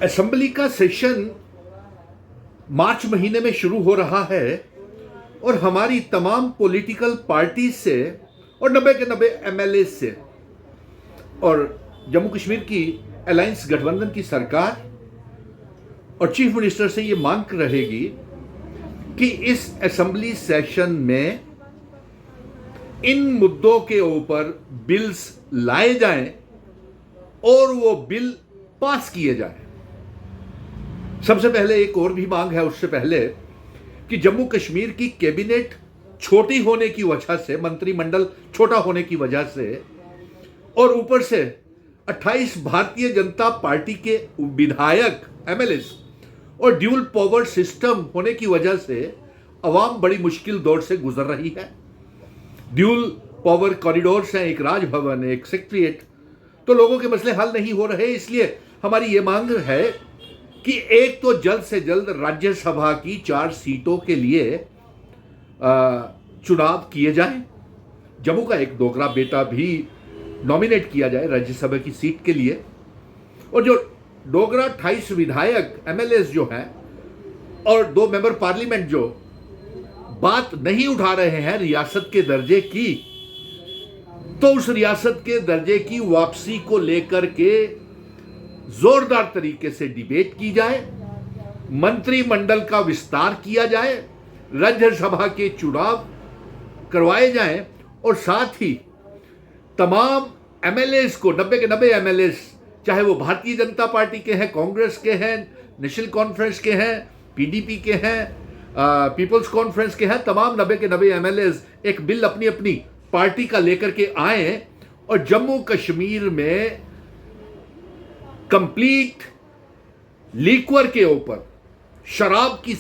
Assembly का session मार्च महीने में शुरू हो रहा है और हमारी तमाम पॉलिटिकल पार्टी से और 90 के 90 एमएलए से और जम्मू कश्मीर की अलायंस गठबंधन की सरकार और चीफ मिनिस्टर से ये मांग रहेगी कि इस असेंबली सेशन में इन मुद्दों के ऊपर बिल्स लाए जाएं और वो बिल पास किए जाएं। सबसे पहले एक और भी मांग है उससे पहले कि जम्मू कश्मीर की कैबिनेट छोटी होने की वजह से, मंत्रिमंडल छोटा होने की वजह से और ऊपर से 28 भारतीय जनता पार्टी के विधायक एमएलए और ड्यूल पावर सिस्टम होने की वजह से अवाम बड़ी मुश्किल दौर से गुजर रही है। ड्यूल पावर कॉरिडोर्स हैं, एक राजभवन, एक सेक्रेटरीट, तो लोगों के मसले हल नहीं हो रहे। इसलिए हमारी ये मांग है कि एक तो जल्द से जल्द राज्यसभा की 4 सीटों के लिए चुनाव किए जाए। जम्मू का एक डोगरा बेटा भी नॉमिनेट किया जाए राज्यसभा की सीट के लिए। और जो डोगरा 28 विधायक एमएलए जो हैं और 2 मेंबर पार्लियामेंट जो बात नहीं उठा रहे हैं रियासत के दर्जे की, तो उस रियासत के दर्जे की वापसी को लेकर के जोरदार तरीके से डिबेट की जाए, मंत्रिमंडल का विस्तार किया जाए, राज्यसभा के चुनाव करवाए जाएं और साथ ही तमाम एमएलए को 90 के 90 एमएलए, चाहे वो भारतीय जनता पार्टी के हैं, कांग्रेस के हैं, नेशनल कॉन्फ्रेंस के हैं, पीडीपी के हैं, पीपल्स कॉन्फ्रेंस के हैं, तमाम 90 के 90 एमएलए एक बिल अपनी अपनी पार्टी का लेकर के आए और जम्मू कश्मीर में कंप्लीट लिक्वर के ऊपर, शराब की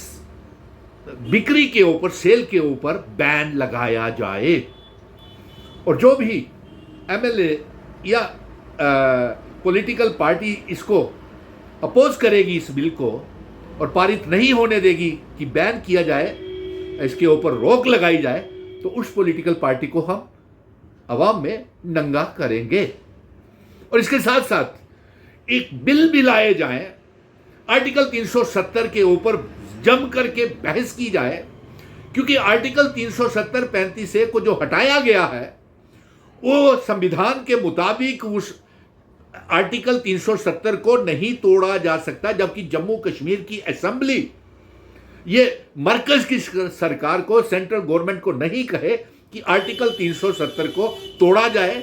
बिक्री के ऊपर, सेल के ऊपर बैन लगाया जाए। और जो भी एमएलए या पॉलिटिकल पार्टी इसको अपोज करेगी इस बिल को और पारित नहीं होने देगी कि बैन किया जाए, इसके ऊपर रोक लगाई जाए, तो उस पॉलिटिकल पार्टी को हम अवाम में नंगा करेंगे। और इसके साथ साथ एक बिल भी लाए जाए, आर्टिकल 370 के ऊपर जम करके बहस की जाए, क्योंकि आर्टिकल 370 35 ए को जो हटाया गया है वो संविधान के मुताबिक उस आर्टिकल 370 को नहीं तोड़ा जा सकता, जबकि जम्मू कश्मीर की असेंबली ये मरकज की सरकार को, सेंट्रल गवर्नमेंट को नहीं कहे कि आर्टिकल 370 को तोड़ा जाए,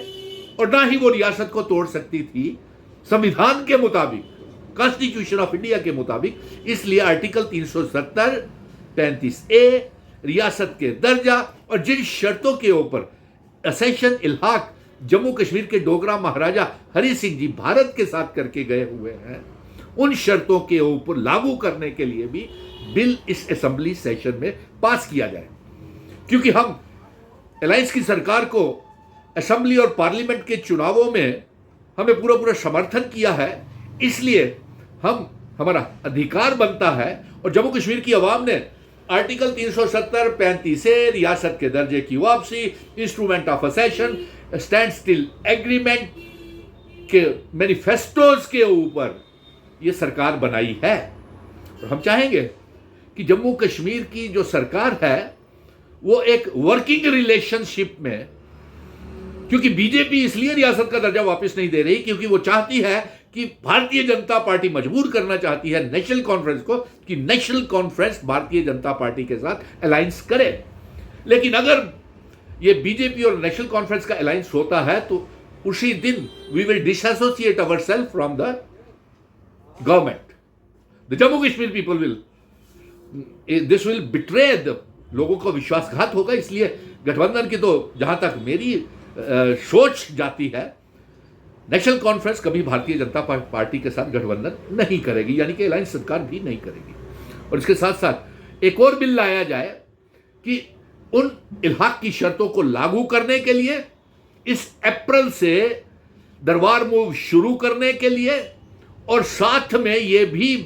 और ना ही वो रियासत को तोड़ सकती थी संविधान के मुताबिक, कॉन्स्टिट्यूशन ऑफ इंडिया के मुताबिक। इसलिए आर्टिकल 370 35 ए रियासत के दर्जा और जिन शर्तों के ऊपर असेशन इल्हाक जम्मू कश्मीर के डोगरा महाराजा हरि सिंह जी भारत के साथ करके गए हुए हैं, उन शर्तों के ऊपर लागू करने के लिए भी बिल इस असेंबली सेशन में पास किया जाए। क्योंकि हम अलायंस की सरकार को असेंबली और पार्लियामेंट के चुनावों में हमें पूरा समर्थन किया है, इसलिए हमारा अधिकार बनता है। और जम्मू कश्मीर की आवाम ने आर्टिकल 370 35 से रियासत के दर्जे की वापसी, इंस्ट्रूमेंट ऑफ असेशन, स्टैंड स्टिल एग्रीमेंट के मैनिफेस्टोज के ऊपर यह सरकार बनाई है। और हम चाहेंगे कि जम्मू कश्मीर की जो सरकार है वो एक वर्किंग रिलेशनशिप में, क्योंकि बीजेपी इसलिए रियासत का दर्जा वापस नहीं दे रही क्योंकि वो चाहती है कि भारतीय जनता पार्टी मजबूर करना चाहती है नेशनल कॉन्फ्रेंस को कि national conference Bharatiya Janata party के साथ अलायंस करे। लेकिन अगर ये बीजेपी और नेशनल कॉन्फ्रेंस का अलायंस होता है तो उसी दिन we will disassociate ourselves from the government. The Jammu Kashmir people will, this will betray the, लोगों का विश्वासघात होगा। इसलिए गठबंधन की तो जहां तक मेरी सोच जाती है, नेशनल कॉन्फ्रेंस कभी भारतीय जनता पार्टी के साथ गठबंधन नहीं करेगी, यानी कि अलायंस सरकार भी नहीं करेगी। और इसके साथ साथ एक और बिल लाया जाए कि उन इल्हाक की शर्तों को लागू करने के लिए इस अप्रैल से दरबार मूव शुरू करने के लिए, और साथ में ये भी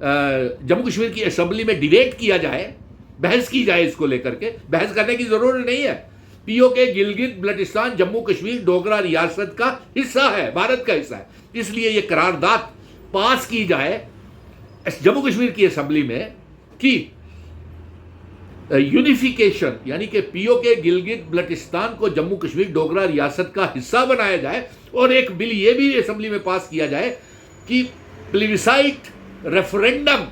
जम्मू कश्मीर की असेंबली में डिबेट किया जाए, बहस की जाए। इसको लेकर के बहस करने की जरूरत नहीं है। पीओके गिलगित बल्टिस्तान जम्मू कश्मीर डोगरा रियासत का हिस्सा है, भारत का हिस्सा है, इसलिए यह करारदाद पास की जाए जम्मू कश्मीर की असेंबली में कि यूनिफिकेशन यानी कि पीओके गिलगित बल्टिस्तान को जम्मू कश्मीर डोगरा रियासत का हिस्सा बनाया जाए, और एक बिल ये भी असेंबली में पास किया जाए कि प्लेबिसाइट रेफरेंडम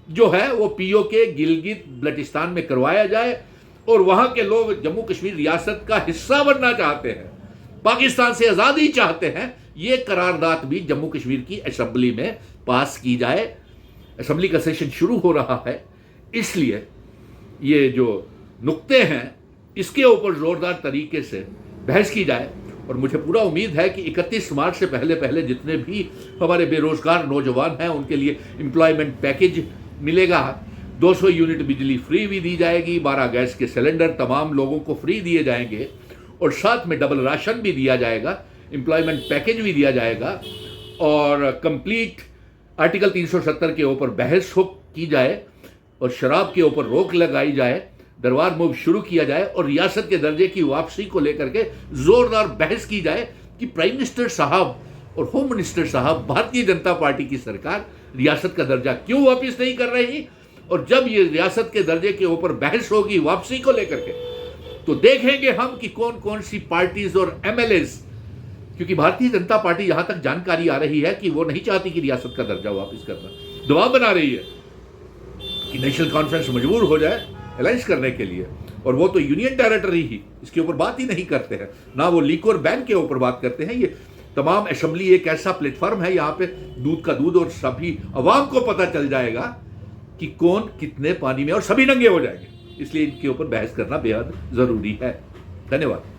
जो है वो पीओके गिलगित बल्टिस्तान में करवाया जाए, और वहां के लोग जम्मू कश्मीर रियासत का हिस्सा बनना चाहते हैं, पाकिस्तान से आजादी चाहते हैं, ये करारदाद भी जम्मू कश्मीर की असेंबली में पास की जाए। असेंबली का सेशन शुरू हो रहा है, इसलिए ये जो नुक्ते हैं इसके ऊपर जोरदार तरीके से बहस की जाए, और मुझे पूरा उम्मीद है कि 31 मार्च से पहले पहले जितने भी हमारे बेरोजगार नौजवान हैं उनके लिए एम्प्लॉयमेंट पैकेज मिलेगा। 200 यूनिट बिजली फ्री भी दी जाएगी, 12 गैस के सिलेंडर तमाम लोगों को फ्री दिए जाएंगे, और साथ में डबल राशन भी दिया जाएगा, एम्प्लॉयमेंट पैकेज भी दिया जाएगा, और कंप्लीट आर्टिकल 370 के ऊपर बहस की जाए, और शराब के ऊपर रोक लगाई जाए, दरबार मूव शुरू किया जाए, और रियासत के दर्जे की वापसी को लेकर के जोरदार बहस की जाए कि प्राइम मिनिस्टर साहब और होम मिनिस्टर साहब, भारतीय जनता पार्टी की सरकार रियासत का दर्जा क्यों वापस नहीं कर रही, और जब ये रियासत के दर्जे के ऊपर बहस होगी वापसी को लेकर के, तो देखेंगे हम कि कौन कौन सी पार्टीज और एमएलएस, क्योंकि भारतीय जनता पार्टी यहां तक जानकारी आ रही है कि वो नहीं चाहती कि रियासत का दर्जा वापस करना, दबाव बना रही है कि नेशनल कॉन्फ्रेंस मजबूर हो जाए अलायंस करने के लिए, और वो तो यूनियन टेरिटरी ही, इसके ऊपर बात ही नहीं करते हैं, ना वो लिक्वर बैन के ऊपर बात करते हैं। ये तमाम असेंबली एक ऐसा प्लेटफॉर्म है, यहाँ पे दूध का दूध, और सभी अवाम को पता चल जाएगा कि कौन कितने पानी में, और सभी नंगे हो जाएंगे, इसलिए इनके ऊपर बहस करना बेहद जरूरी है। धन्यवाद।